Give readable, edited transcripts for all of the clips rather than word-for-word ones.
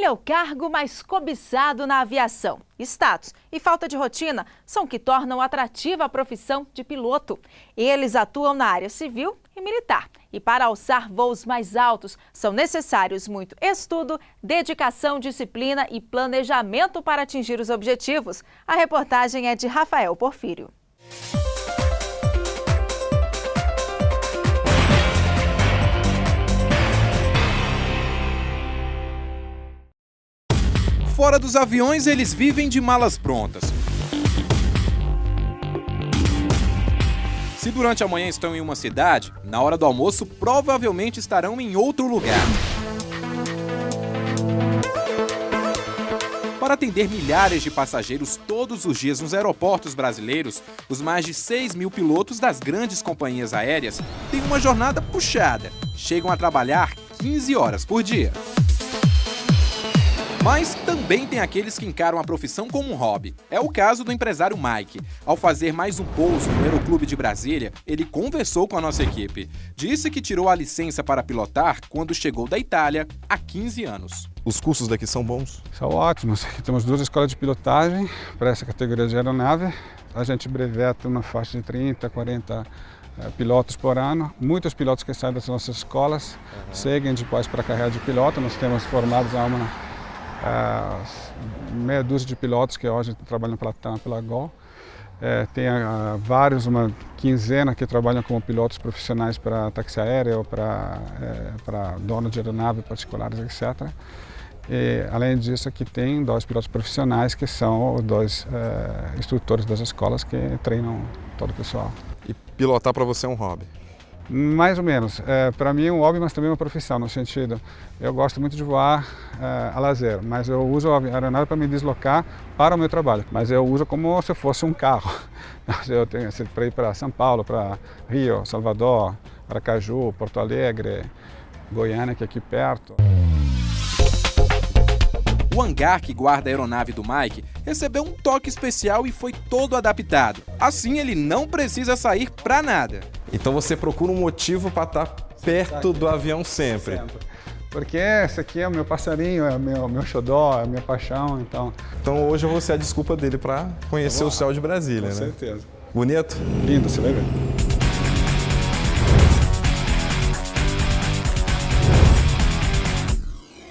Ele é o cargo mais cobiçado na aviação. Status e falta de rotina são o que tornam atrativa a profissão de piloto. Eles atuam na área civil e militar. E para alçar voos mais altos, são necessários muito estudo, dedicação, disciplina e planejamento para atingir os objetivos. A reportagem é de Rafael Porfírio. Fora dos aviões, eles vivem de malas prontas. Se durante a manhã estão em uma cidade, na hora do almoço provavelmente estarão em outro lugar. Para atender milhares de passageiros todos os dias nos aeroportos brasileiros, os mais de 6 mil pilotos das grandes companhias aéreas têm uma jornada puxada. Chegam a trabalhar 15 horas por dia. Mas também tem aqueles que encaram a profissão como um hobby. É o caso do empresário Mike. Ao fazer mais um pouso no Aeroclube de Brasília, ele conversou com a nossa equipe. Disse que tirou a licença para pilotar quando chegou da Itália há 15 anos. Os cursos daqui são bons? São ótimos. Aqui temos 2 escolas de pilotagem para essa categoria de aeronave. A gente breveta uma faixa de 30, 40 pilotos por ano. Muitos pilotos que saem das nossas escolas seguem depois para a carreira de piloto. Nós temos formados há meia dúzia de pilotos que hoje trabalham pela TAM, pela Gol. Tem vários, uma quinzena que trabalham como pilotos profissionais para táxi aéreo, para dono de aeronave particulares, etc. E, além disso, aqui tem 2 pilotos profissionais que são os 2 instrutores das escolas que treinam todo o pessoal. E pilotar para você é um hobby? Mais ou menos. Para mim é um hobby, mas também uma profissão, no sentido, eu gosto muito de voar a lazer, mas eu uso a aeronave para me deslocar para o meu trabalho, mas eu uso como se fosse um carro. Eu tenho para ir para São Paulo, para Rio, Salvador, Aracaju, Porto Alegre, Goiânia, que é aqui perto. O hangar que guarda a aeronave do Mike recebeu um toque especial e foi todo adaptado. Assim, ele não precisa sair para nada. Então você procura um motivo para estar perto do avião sempre. Porque esse aqui é o meu passarinho, é o meu xodó, é a minha paixão, então... Então hoje eu vou ser a desculpa dele para conhecer o céu de Brasília, né? Com certeza. Bonito? Lindo, você vai ver.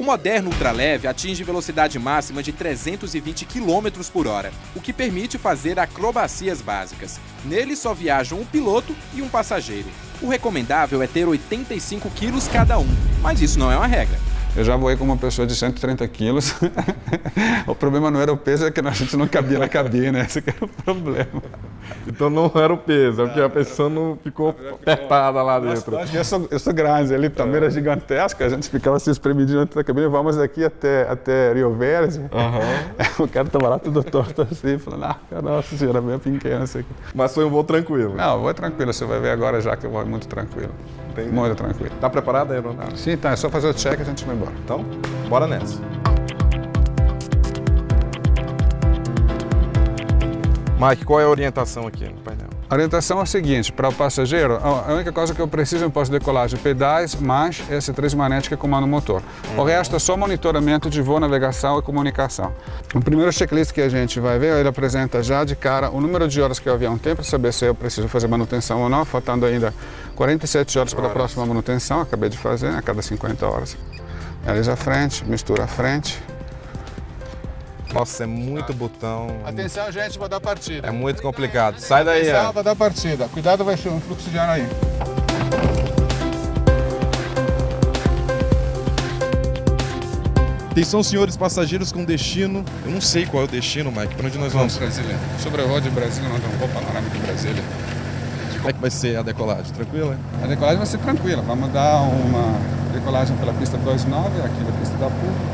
O moderno ultraleve atinge velocidade máxima de 320 km por hora, o que permite fazer acrobacias básicas. Nele só viajam um piloto e um passageiro. O recomendável é ter 85 quilos cada um, mas isso não é uma regra. Eu já voei com uma pessoa de 130 quilos. O problema não era o peso, é que a gente não cabia na cabine, esse que era o problema. Então não era o peso, é porque a pessoa não ficou apertada lá dentro. Eu sou grande, ele também era gigantesco, a gente ficava se espremidinho dentro da cabine, vamos aqui até Rio Verde. O cara estava lá tudo torto assim, falando, nossa senhora, bem pequeno isso aqui. Mas foi um voo tranquilo? Não, voo tranquilo, você vai ver agora já que eu vou muito tranquilo. Entendi. Muito tranquilo. Tá preparado a aeronave? Sim, tá, é só fazer o check e a gente vai embora. Então, bora nessa. Mike, qual é a orientação aqui no painel? A orientação é a seguinte, para o passageiro, a única coisa que eu preciso em pós-decolagem, pedais, manche, esse 3 manetes que comanda o motor. O resto é só monitoramento de voo, navegação e comunicação. O primeiro checklist que a gente vai ver, ele apresenta já de cara o número de horas que o avião tem para saber se eu preciso fazer manutenção ou não, faltando ainda 47 horas para a próxima manutenção, acabei de fazer, a cada 50 horas. Eles à frente, mistura à frente. Nossa, é muito botão. Atenção, gente, vou dar partida. É muito complicado. Sai daí. Atenção, vou dar partida. Cuidado, vai um fluxo de ar aí. Atenção, senhores passageiros com destino. Eu não sei qual é o destino, Mike. Para onde nós vamos? Brasília. Sobrevoa de Brasília, nós vamos para o panorâmico de Brasília. Como é que vai ser a decolagem? Tranquila? A decolagem vai ser tranquila. Vamos dar uma decolagem pela pista 29, aqui na pista da PUC.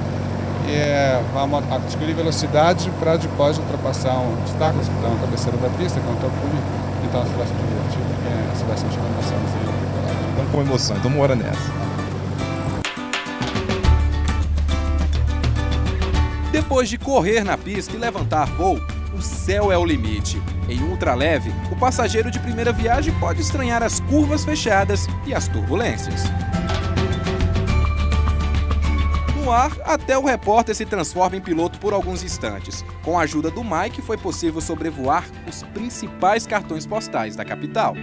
E vamos adquirir velocidade para depois ultrapassar um obstáculos que estão na cabeceira da pista, que é um topo. Então você vai se divertir, porque você vai sentir uma emoção na decolagem. Vamos com emoção, então bora nessa. Depois de correr na pista e levantar voo, o céu é o limite. Em ultraleve, o passageiro de primeira viagem pode estranhar as curvas fechadas e as turbulências. No no ar até o repórter se transforma em piloto por alguns instantes. Com a ajuda do Mike, foi possível sobrevoar os principais cartões postais da capital.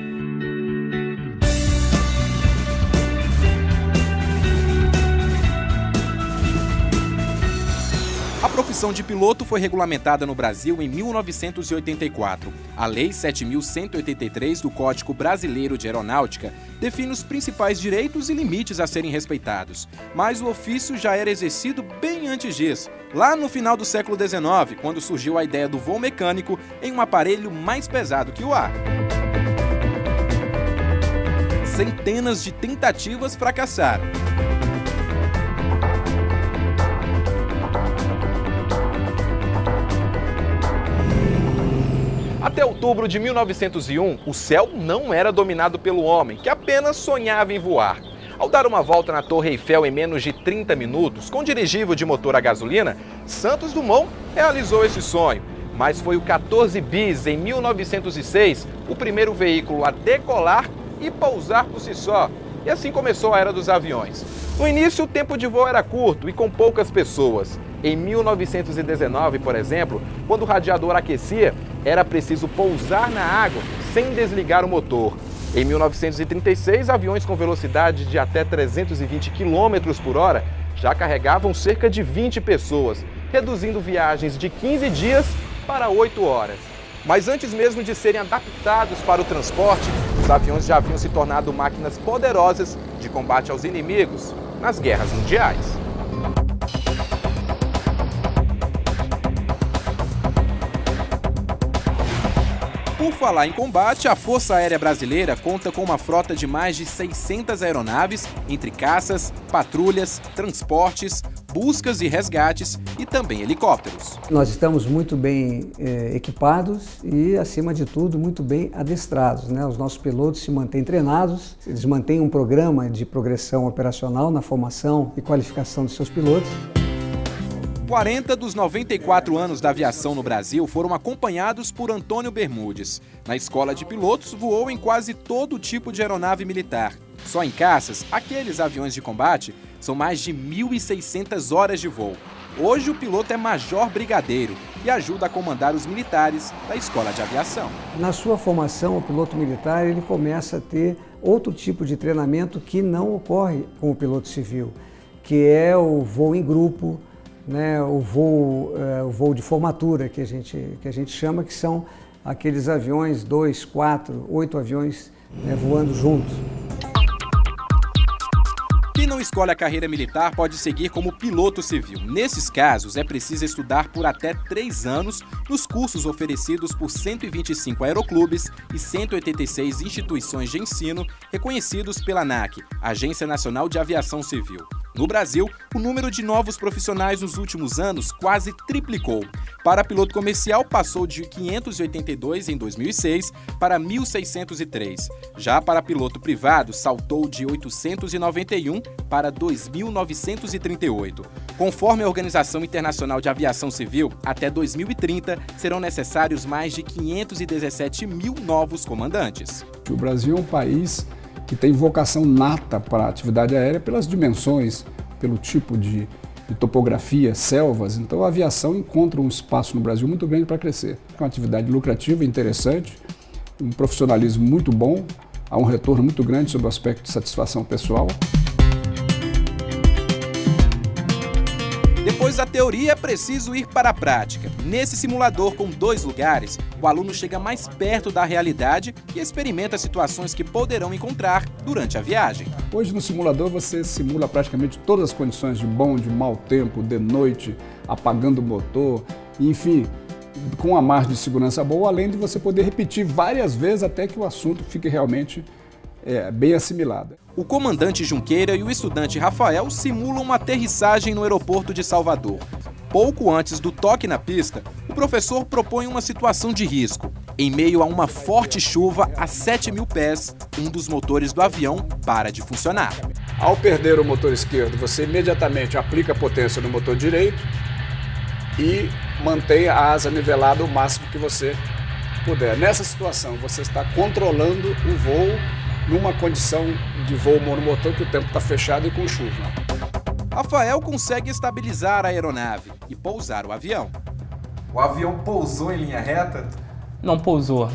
A profissão de piloto foi regulamentada no Brasil em 1984. A Lei 7.183 do Código Brasileiro de Aeronáutica define os principais direitos e limites a serem respeitados. Mas o ofício já era exercido bem antes disso, lá no final do século XIX, quando surgiu a ideia do voo mecânico em um aparelho mais pesado que o ar. Centenas de tentativas fracassaram. Até outubro de 1901, o céu não era dominado pelo homem, que apenas sonhava em voar. Ao dar uma volta na Torre Eiffel em menos de 30 minutos, com dirigível de motor a gasolina, Santos Dumont realizou esse sonho. Mas foi o 14 bis, em 1906, o primeiro veículo a decolar e pousar por si só. E assim começou a era dos aviões. No início, o tempo de voo era curto e com poucas pessoas. Em 1919, por exemplo, quando o radiador aquecia, era preciso pousar na água sem desligar o motor. Em 1936, aviões com velocidade de até 320 km por hora já carregavam cerca de 20 pessoas, reduzindo viagens de 15 dias para 8 horas. Mas antes mesmo de serem adaptados para o transporte, os aviões já haviam se tornado máquinas poderosas de combate aos inimigos nas guerras mundiais. Por falar em combate, a Força Aérea Brasileira conta com uma frota de mais de 600 aeronaves, entre caças, patrulhas, transportes, buscas e resgates e também helicópteros. Nós estamos muito bem equipados e, acima de tudo, muito bem adestrados, né? Os nossos pilotos se mantêm treinados, eles mantêm um programa de progressão operacional na formação e qualificação dos seus pilotos. 40 dos 94 anos da aviação no Brasil foram acompanhados por Antônio Bermudes. Na escola de pilotos, voou em quase todo tipo de aeronave militar. Só em caças, aqueles aviões de combate, são mais de 1.600 horas de voo. Hoje o piloto é major brigadeiro e ajuda a comandar os militares da escola de aviação. Na sua formação, o piloto militar ele começa a ter outro tipo de treinamento que não ocorre com o piloto civil, que é o voo em grupo, né, o voo de formatura que a gente chama, que são aqueles aviões, 2, 4, 8 aviões, né, voando juntos. Quem não escolhe a carreira militar pode seguir como piloto civil. Nesses casos, é preciso estudar por até 3 anos nos cursos oferecidos por 125 aeroclubes e 186 instituições de ensino reconhecidos pela ANAC, Agência Nacional de Aviação Civil. No Brasil, o número de novos profissionais nos últimos anos quase triplicou. Para piloto comercial, passou de 582 em 2006 para 1.603. Já para piloto privado, saltou de 891 para 2.938. Conforme a Organização Internacional de Aviação Civil, até 2030 serão necessários mais de 517 mil novos comandantes. O Brasil é um país que tem vocação nata para a atividade aérea pelas dimensões, pelo tipo de topografia, selvas. Então a aviação encontra um espaço no Brasil muito grande para crescer. É uma atividade lucrativa, interessante, um profissionalismo muito bom, há um retorno muito grande sobre o aspecto de satisfação pessoal. Depois da teoria, é preciso ir para a prática. Nesse simulador com 2 lugares, o aluno chega mais perto da realidade e experimenta situações que poderão encontrar durante a viagem. Hoje no simulador você simula praticamente todas as condições de bom, de mau tempo, de noite, apagando o motor, enfim, com uma margem de segurança boa, além de você poder repetir várias vezes até que o assunto fique realmente bem assimilado. O comandante Junqueira e o estudante Rafael simulam uma aterrissagem no aeroporto de Salvador. Pouco antes do toque na pista, o professor propõe uma situação de risco. Em meio a uma forte chuva a 7.000 pés, um dos motores do avião para de funcionar. Ao perder o motor esquerdo, você imediatamente aplica a potência no motor direito e mantém a asa nivelada o máximo que você puder. Nessa situação, você está controlando o voo numa condição de voo monomotor que o tempo está fechado e com chuva. Rafael consegue estabilizar a aeronave e pousar o avião. O avião pousou em linha reta? Não pousou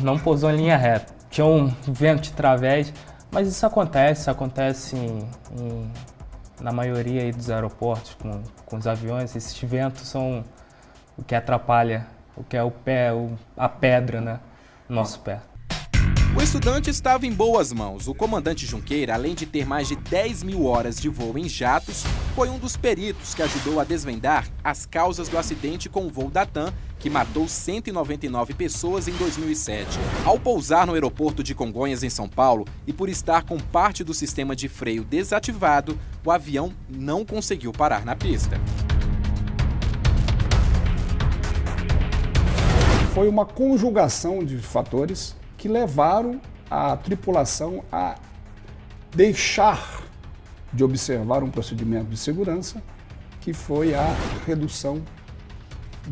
em linha reta. Tinha um vento de través, mas isso acontece na maioria aí dos aeroportos com os aviões. Esses ventos são o que atrapalha, o que é a pedra, né, no nosso pé. O estudante estava em boas mãos. O comandante Junqueira, além de ter mais de 10 mil horas de voo em jatos, foi um dos peritos que ajudou a desvendar as causas do acidente com o voo da TAM, que matou 199 pessoas em 2007. Ao pousar no aeroporto de Congonhas, em São Paulo, e por estar com parte do sistema de freio desativado, o avião não conseguiu parar na pista. Foi uma conjugação de fatores que levaram a tripulação a deixar de observar um procedimento de segurança, que foi a redução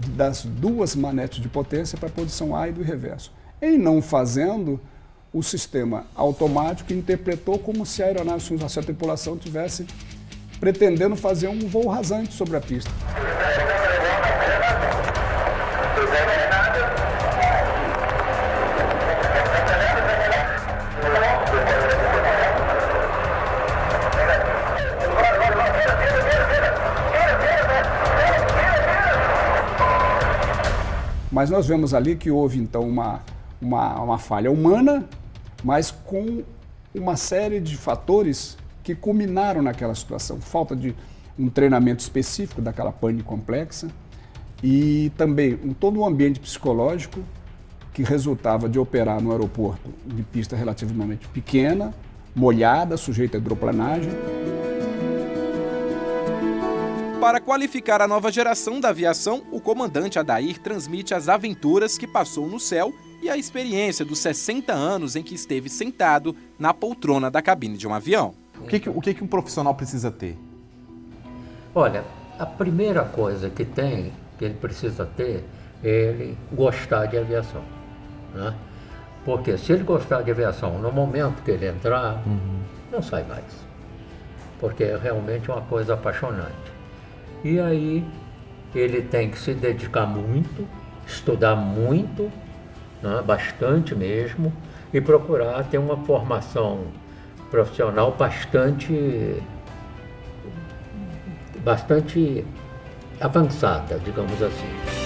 das duas manetes de potência para a posição A e do reverso. Em não fazendo, o sistema automático interpretou como se a aeronave, se a tripulação tivesse pretendendo fazer um voo rasante sobre a pista. Mas nós vemos ali que houve então uma falha humana, mas com uma série de fatores que culminaram naquela situação. Falta de um treinamento específico daquela pane complexa e também todo um ambiente psicológico que resultava de operar no aeroporto de pista relativamente pequena, molhada, sujeita a hidroplanagem. Para qualificar a nova geração da aviação, o comandante Adair transmite as aventuras que passou no céu e a experiência dos 60 anos em que esteve sentado na poltrona da cabine de um avião. O que um profissional precisa ter? Olha, a primeira coisa que ele precisa ter, é ele gostar de aviação, né? Porque se ele gostar de aviação, no momento que ele entrar, não sai mais. Porque é realmente uma coisa apaixonante. E aí ele tem que se dedicar muito, estudar muito, né, bastante mesmo, e procurar ter uma formação profissional bastante avançada, digamos assim.